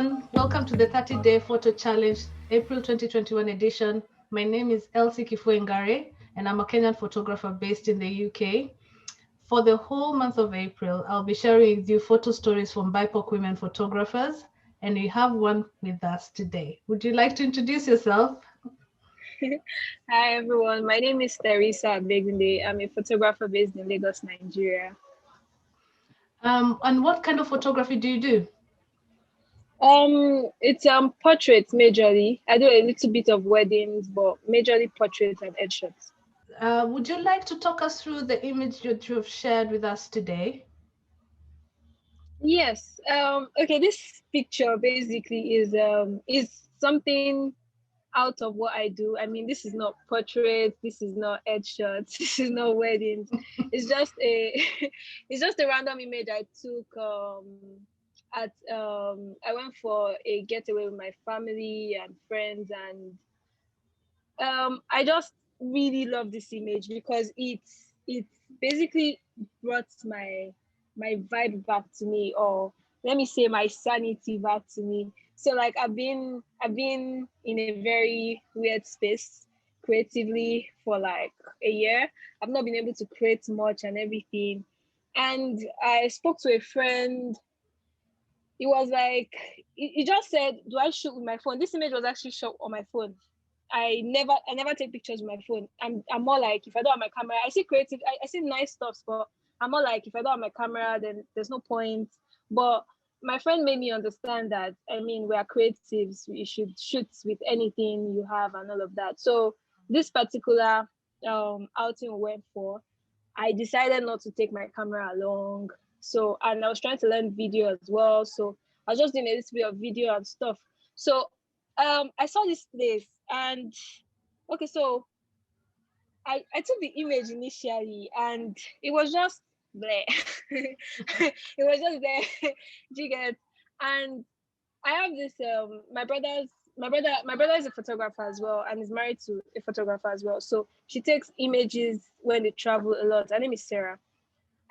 everyone. Welcome to the 30-day photo challenge, April 2021 edition. My name is Elsie Ngare, and I'm a Kenyan photographer based in the UK. For the whole month of April, I'll be sharing with you photo stories from BIPOC Women Photographers, and we have one with us today. Would you like to introduce yourself? Hi everyone, my name is Theresa Abegunde. I'm a photographer based in Lagos, Nigeria. And what kind of photography do you do? It's portraits majorly. I do a little bit of weddings, but majorly portraits and headshots. Would you like to talk us through the image that you've shared with us today? Yes. Okay, this picture basically is something out of what I do. I mean, this is not portraits, this is not headshots, this is not weddings. It's just a it's just a random image I took I went for a getaway with my family and friends, and I just really love this image because it basically brought my vibe back to me, or let me say my sanity back to me. So like I've been in a very weird space creatively for like a year. I've not been able to create much and everything. And I spoke to a friend. It was like he just said, do I shoot with my phone? This image was actually shot on my phone. I never take pictures with my phone. I'm more like, if I don't have my camera, I see creative, I see nice stuff, but I'm more like, if I don't have my camera, then there's no point. But my friend made me understand that, I mean, we are creatives, you should shoot with anything you have and all of that. So this particular outing we went for, I decided not to take my camera along. So, and I was trying to learn video as well. So I was just doing a little bit of video and stuff. So I saw this place, and okay, so I took the image initially, and it was just there. It was just there. Do you get? And I have this my brother is a photographer as well, and is married to a photographer as well. So she takes images when they travel a lot. Her name is Sarah.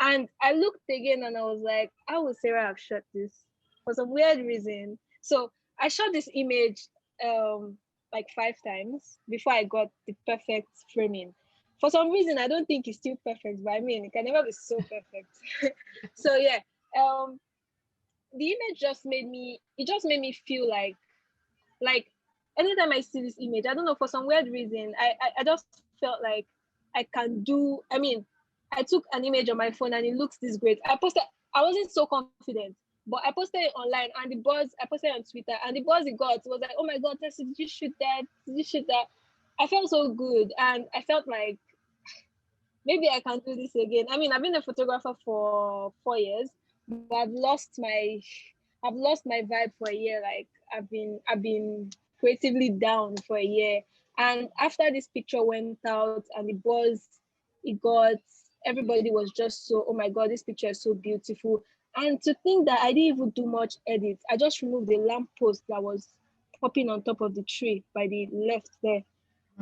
And I looked again and I was like, how would Sarah have shot this? For some weird reason. So I shot this image like 5 times before I got the perfect framing. For some reason, I don't think it's still perfect, but I mean, it can never be so perfect. So yeah, um, the image just made me feel like anytime I see this image, I don't know, for some weird reason, I just felt like I can do, I mean, I took an image on my phone and it looks this great. I wasn't so confident, but I posted it online, and the buzz, I posted it on Twitter, and the buzz it got was like, oh my God, Tessie, did you shoot that? Did you shoot that? I felt so good, and I felt like maybe I can do this again. I mean, I've been a photographer for 4 years, but I've lost my vibe for a year. Like I've been creatively down for a year. And after this picture went out and the buzz it got, everybody was just so, oh my God, this picture is so beautiful. And to think that I didn't even do much edit, I just removed the lamppost that was popping on top of the tree by the left there.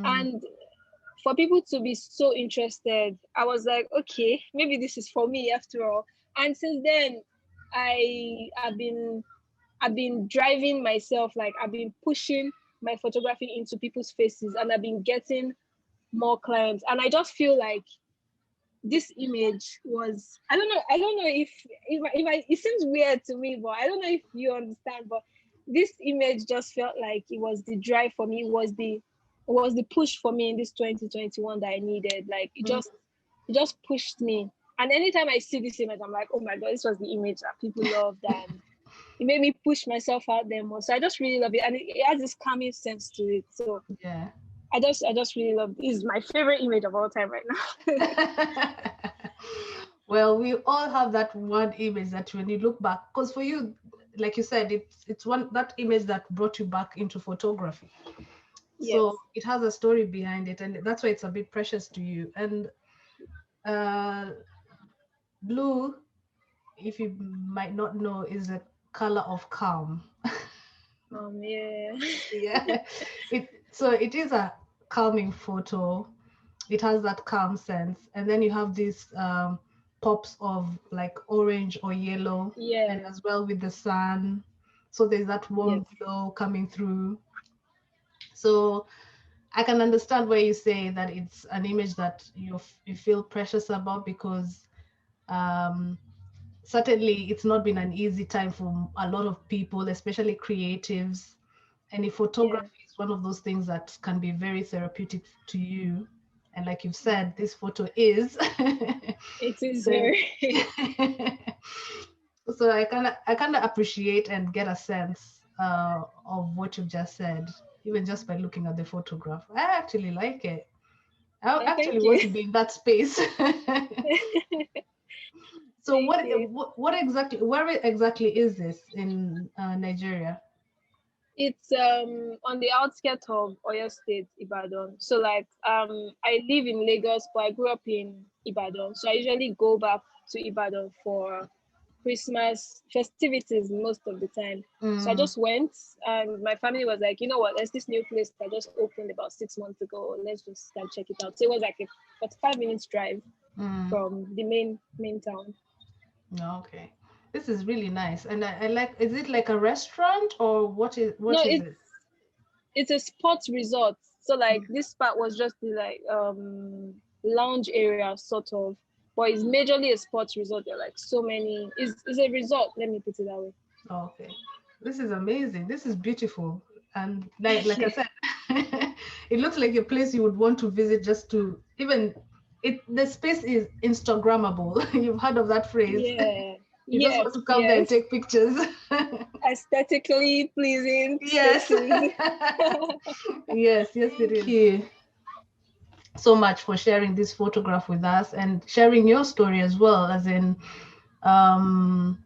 And for people to be so interested, I was like, okay, maybe this is for me after all. And since then, I I've been driving myself, like I've been pushing my photography into people's faces, and I've been getting more clients. And I just feel like this image was, I don't know if it seems weird to me, but I don't know if you understand, but this image just felt like it was the drive for me, it was the push for me in this 2021 that I needed. Like it just pushed me. And anytime I see this image, I'm like, oh my God, this was the image that people loved, and it made me push myself out there more. So I just really love it, and it has this calming sense to it. So Yeah. I just really love it. It's my favorite image of all time right now. Well, we all have that one image that when you look back, because for you, like you said, it's one that image that brought you back into photography. Yes. So it has a story behind it, and that's why it's a bit precious to you. And uh, blue, if you might not know, is a color of calm. Yeah. Yeah, it is a calming photo. It has that calm sense, and then you have these pops of like orange or yellow, and Yeah. as well with the sun. So there's that warm glow coming through. So I can understand where you say that it's an image that you feel precious about, because certainly it's not been an easy time for a lot of people, especially creatives. And if photography is one of those things that can be very therapeutic to you, and like you've said, this photo is. It is then, very. so I kind of appreciate and get a sense of what you've just said, even just by looking at the photograph. I actually like it. I Thank actually want you. to be in that space. So Thank you. what exactly, where exactly is this in Nigeria? It's on the outskirts of Oyo State, Ibadan. So like I live in Lagos, but I grew up in Ibadan. So I usually go back to Ibadan for Christmas festivities most of the time. So I just went, and my family was like, you know what, there's this new place that just opened about 6 months ago. Let's just go check it out. So it was like a 45 minutes drive from the main town. Okay, this is really nice, and I like. Is it like a restaurant, or No, what is it? it's a sports resort. So like this part was just the like lounge area sort of, but it's majorly a sports resort. There are like so many. It's a resort. Let me put it that way. Okay, this is amazing. This is beautiful, and like I said, it looks like a place you would want to visit just to even. The space is Instagrammable. You've heard of that phrase. Yeah. You just Yes. want to come there and Yes. take pictures. Aesthetically pleasing Yes. spaces. Yes, it is. Thank you so much for sharing this photograph with us and sharing your story as well. As in, um,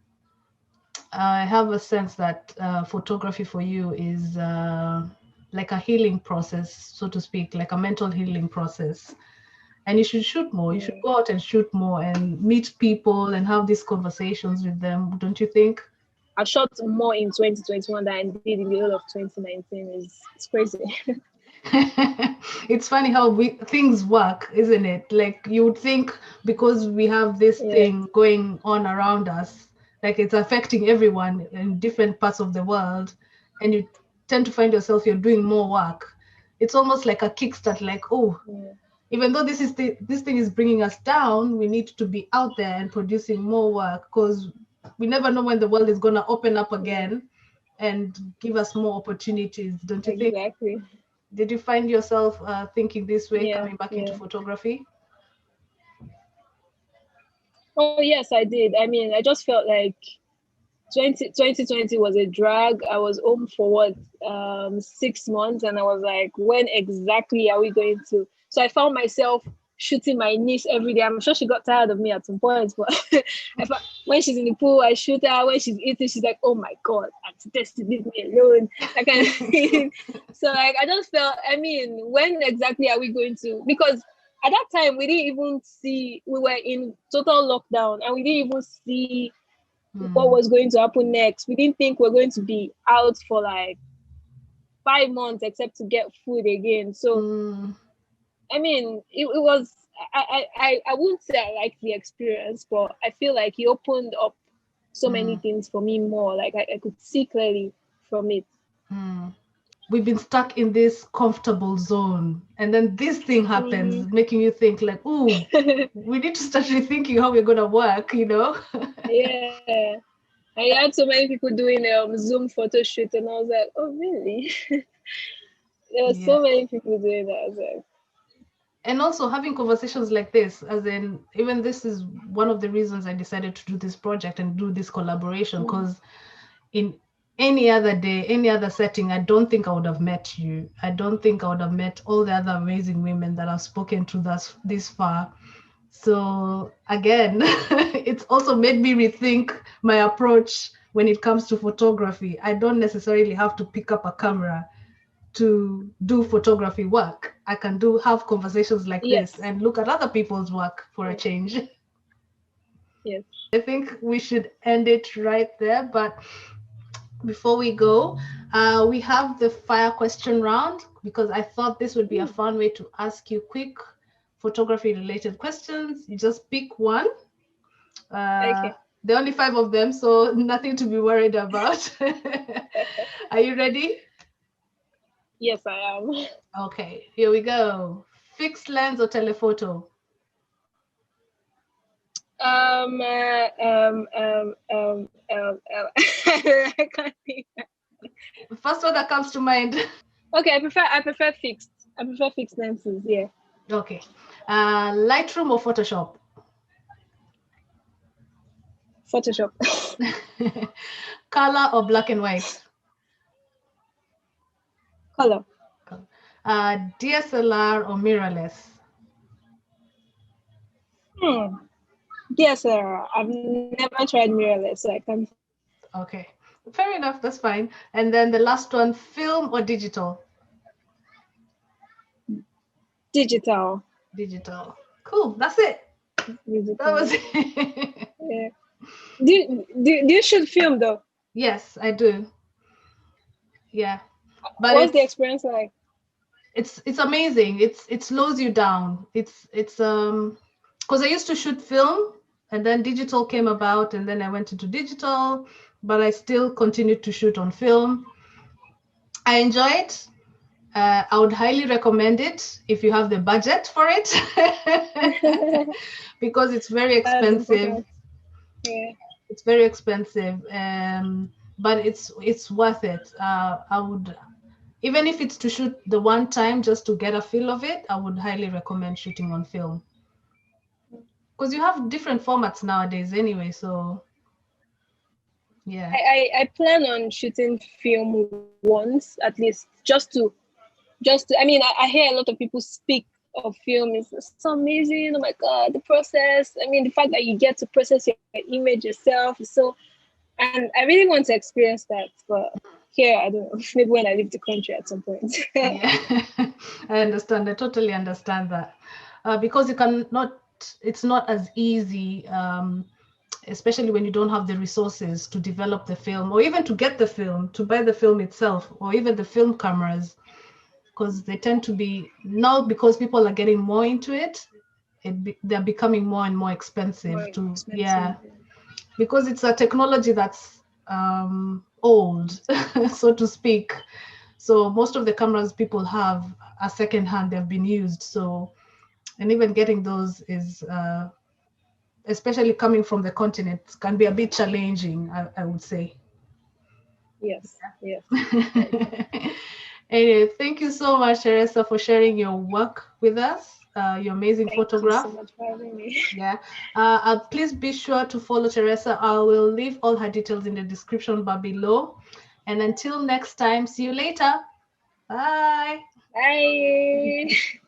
I have a sense that photography for you is like a healing process, so to speak, like a mental healing process. And you should shoot more. You should go out and shoot more and meet people and have these conversations with them, don't you think? I shot more in 2021 than I did in the whole of 2019. It's crazy. It's funny how things work, isn't it? Like you would think because we have this Yeah. thing going on around us, like it's affecting everyone in different parts of the world, and you tend to find yourself you're doing more work. It's almost like a kickstart, like, oh, even though this thing is bringing us down, we need to be out there and producing more work, because we never know when the world is going to open up again and give us more opportunities, don't you think? Exactly. Did you find yourself thinking this way Yeah. coming back into Yeah. photography? Oh yes, I did. I mean, I just felt like 2020 was a drag. I was home for what 6 months, and I was like, when exactly are we going to? So I found myself shooting my niece every day. I'm sure she got tired of me at some point, but when she's in the pool, I shoot her. When she's eating, she's like, "Oh my god, Auntie Tessie, leave me alone." That kind of thing. So like, I just felt. I mean, when exactly are we going to? Because at that time, we didn't even see. We were in total lockdown, and we didn't even see what was going to happen next. We didn't think we are going to be out for like 5 months except to get food again. So I mean, it was I wouldn't say I liked the experience, but I feel like it opened up so many things for me more. Like I could see clearly from it. We've been stuck in this comfortable zone, and then this thing happens, making you think like, oh, we need to start rethinking how we're gonna work, you know? Yeah. I had so many people doing Zoom photo shoot, and I was like, oh really? There were Yeah. so many people doing that. I was like, And also having conversations like this, as in, even this is one of the reasons I decided to do this project and do this collaboration, because in any other day, any other setting, I don't think I would have met you. I don't think I would have met all the other amazing women that I've spoken to this far. So again, it's also made me rethink my approach when it comes to photography. I don't necessarily have to pick up a camera to do photography work. I can have conversations like this and look at other people's work for a change. yes. I think we should end it right there. But before we go, we have the fire question round, because I thought this would be a fun way to ask you quick photography related questions. You just pick one. Okay. There are only 5 of them, so nothing to be worried about. Are you ready? Yes, I am. Okay, here we go. Fixed lens or telephoto? I can't think. The first one that comes to mind. Okay, I prefer fixed. I prefer fixed lenses. Yeah. Okay. Lightroom or Photoshop? Photoshop. Color or black and white? Color. DSLR or mirrorless? DSLR. I've never tried mirrorless, so I can't. Okay, fair enough. That's fine. And then the last one, film or digital? Digital. Digital. Cool. That's it. Digital. That was it. Yeah. Do you shoot film though? Yes, I do. Yeah. But what's the experience like? It's amazing. It slows you down. It's because I used to shoot film and then digital came about and then I went into digital, but I still continued to shoot on film. I enjoy it. I would highly recommend it if you have the budget for it because it's very expensive. Yeah. It's very expensive, but it's worth it. I would, even if it's to shoot the one time just to get a feel of it, I would highly recommend shooting on film because you have different formats nowadays anyway. So yeah. I plan on shooting film once at least, just to I mean, I hear a lot of people speak of film. It's so amazing. Oh my God, the process. I mean, the fact that you get to process your image yourself is so, and I really want to experience that. But here, I don't know, maybe when I leave the country at some point. Yeah, I understand. I totally understand that because it's not as easy, especially when you don't have the resources to develop the film or even to get the film, to buy the film itself, or even the film cameras. Because they tend to be now, because people are getting more into it, they're becoming more and more expensive yeah, because it's a technology that's old, so to speak. So most of the cameras people have are secondhand, they've been used. So, and even getting those is, especially coming from the continent, can be a bit challenging, I would say. Yes, yes. Anyway, thank you so much, Theresa, for sharing your work with us, your amazing photograph. Thank you so much for having me. Yeah. Please be sure to follow Theresa. I will leave all her details in the description bar below. And until next time, see you later. Bye. Bye.